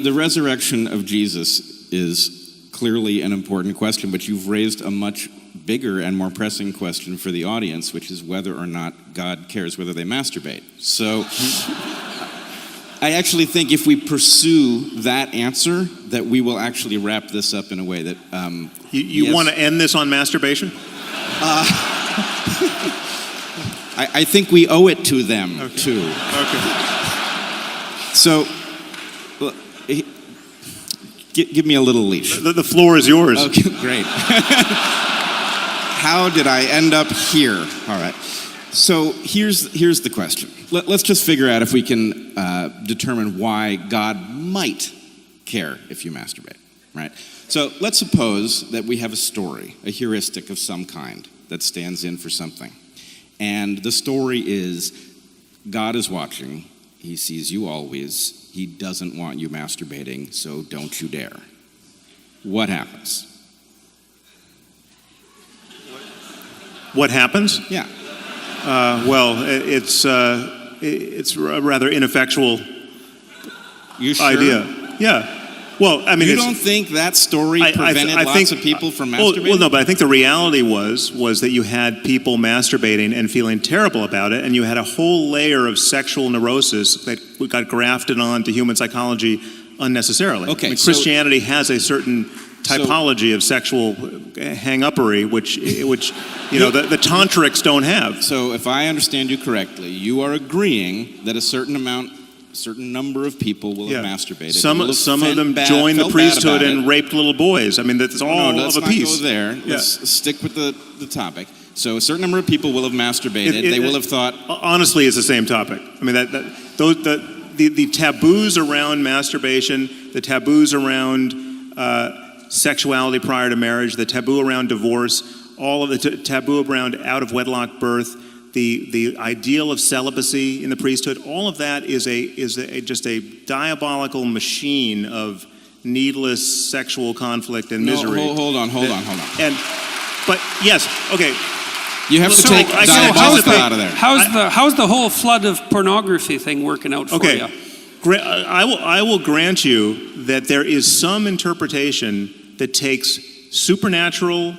the resurrection of Jesus is clearly an important question, but you've raised a much bigger and more pressing question for the audience, which is whether or not God cares whether they masturbate. So I actually think if we pursue that answer, that we will actually wrap this up in a way that... You want to end this on masturbation? I think we owe it to them, too. Okay. So, give me a little leash. The floor is yours. Okay, great. How did I end up here? All right. So here's the question. Let's just figure out if we can determine why God might care if you masturbate, right? So let's suppose that we have a story, a heuristic of some kind that stands in for something. And the story is God is watching. He sees you always. He doesn't want you masturbating, so don't you dare. What happens? What happens? Yeah. Well, it's a rather ineffectual idea. Yeah. Well, I mean, you don't think that story prevented lots of people from masturbating? Well, no, but I think the reality was that you had people masturbating and feeling terrible about it, and you had a whole layer of sexual neurosis that got grafted onto human psychology unnecessarily. Okay, I mean, Christianity has a certain typology of sexual hang-uppery, which you know the tantrics don't have. So, if I understand you correctly, you are agreeing that a certain number of people will have masturbated. Some of them joined the priesthood and raped little boys. I mean, that's all of a piece. Let's not go there. Let's stick with the topic. So a certain number of people will have masturbated. They will have thought... Honestly, it's the same topic. I mean, the taboos around masturbation, the taboos around sexuality prior to marriage, the taboo around divorce, all of the taboo around out-of-wedlock birth, the ideal of celibacy in the priesthood, all of that is just a diabolical machine of needless sexual conflict and misery. Hold on. But yes, okay. You have to take diabolical out of there. How's the whole flood of pornography thing working out for you? I will grant you that there is some interpretation that takes supernatural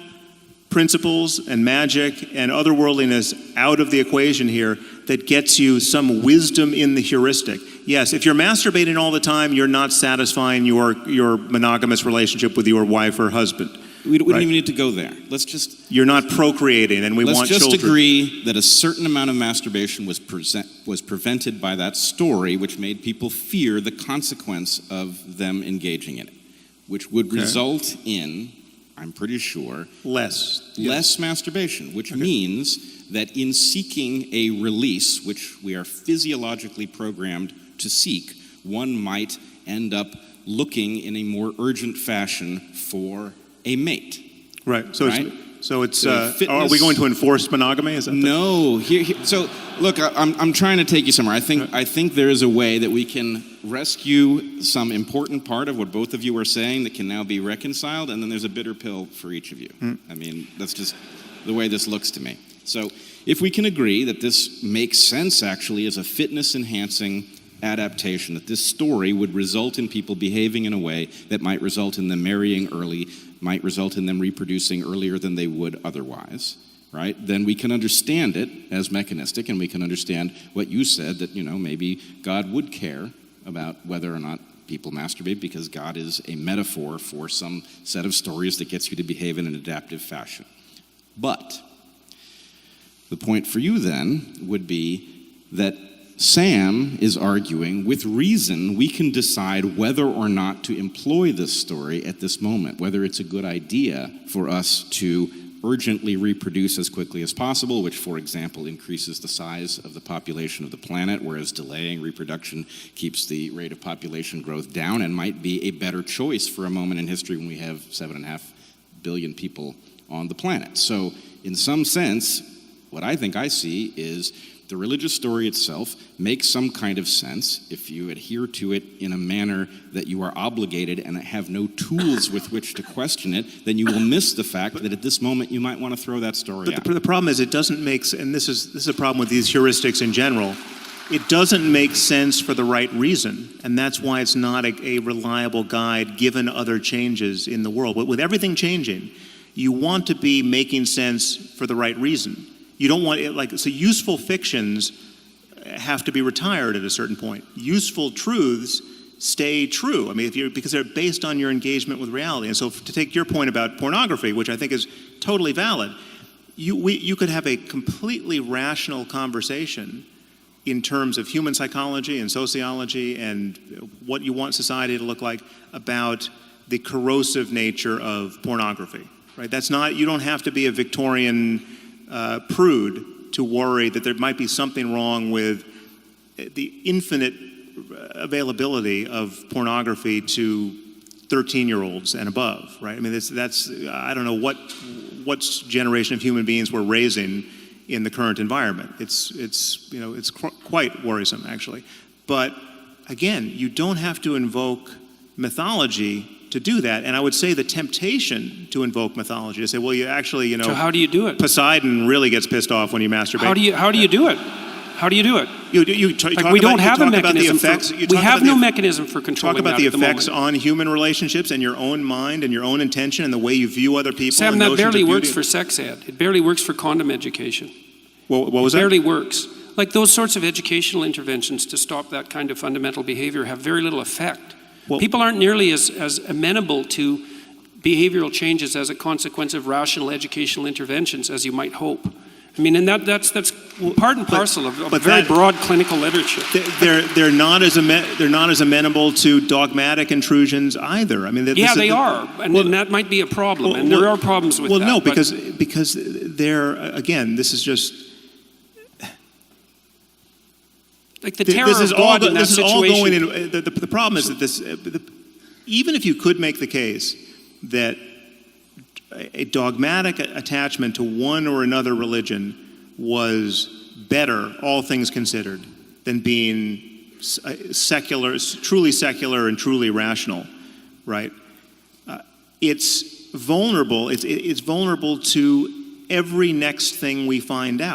principles and magic and otherworldliness out of the equation here that gets you some wisdom in the heuristic. Yes, if you're masturbating all the time, you're not satisfying your monogamous relationship with your wife or husband. We don't even need to go there. You're not procreating, and want children. Let's just agree that a certain amount of masturbation was prevented by that story, which made people fear the consequence of them engaging in it, which would result in, I'm pretty sure, less masturbation, which means that in seeking a release, which we are physiologically programmed to seek, one might end up looking in a more urgent fashion for a mate. Right. So are we going to enforce monogamy? No. So look, I'm trying to take you somewhere. I think there is a way that we can rescue some important part of what both of you are saying that can now be reconciled, and then there's a bitter pill for each of you. I mean, that's just the way this looks to me. So if we can agree that this makes sense actually as a fitness-enhancing adaptation, that this story would result in people behaving in a way that might result in them marrying early, might result in them reproducing earlier than they would otherwise, right? Then we can understand it as mechanistic, and we can understand what you said, that, maybe God would care about whether or not people masturbate because God is a metaphor for some set of stories that gets you to behave in an adaptive fashion. But the point for you then would be that Sam is arguing, with reason, we can decide whether or not to employ this story at this moment, whether it's a good idea for us to urgently reproduce as quickly as possible, which, for example, increases the size of the population of the planet, whereas delaying reproduction keeps the rate of population growth down and might be a better choice for a moment in history when we have 7.5 billion people on the planet. So, in some sense, what I think I see is the religious story itself makes some kind of sense if you adhere to it in a manner that you are obligated and have no tools with which to question it. Then you will miss the fact that at this moment you might want to throw that story out. But the problem is it doesn't make sense, and this is a problem with these heuristics in general. it doesn't make sense for the right reason, and that's why it's not a reliable guide given other changes in the world. But with everything changing, you want to be making sense for the right reason. You don't want it so useful fictions have to be retired at a certain point. Useful truths stay true. I mean, because they're based on your engagement with reality. And so to take your point about pornography, which I think is totally valid, you could have a completely rational conversation in terms of human psychology and sociology and what you want society to look like about the corrosive nature of pornography, right? You don't have to be a Victorian prude to worry that there might be something wrong with the infinite availability of pornography to 13-year-olds and above, right? I mean, I don't know what generation of human beings we're raising in the current environment. It's quite worrisome, actually. But again, you don't have to invoke mythology to do that. And I would say the temptation to invoke mythology, to say, well, you actually, So how do you do it? Poseidon really gets pissed off when you masturbate. How do you do it? How do you do it? We don't have a mechanism. We have no mechanism for controlling that. Talk about the effects on human relationships and your own mind and your own intention and the way you view other people. Sam, that barely works for sex ed. It barely works for condom education. What was that? It barely works. Like those sorts of educational interventions to stop that kind of fundamental behavior have very little effect. People aren't nearly as amenable to behavioral changes as a consequence of rational educational interventions as you might hope. I mean, and that's part and parcel of very broad clinical literature. They're not as amenable to dogmatic intrusions either. I mean, they are, and that might be a problem. And there are problems with that. Well, no, because they're again, this is just like the terror of God in that situation. This is all going in. The problem is that even if you could make the case that a dogmatic attachment to one or another religion was better, all things considered, than being secular, truly secular and truly rational, right? It's vulnerable. It's vulnerable to every next thing we find out.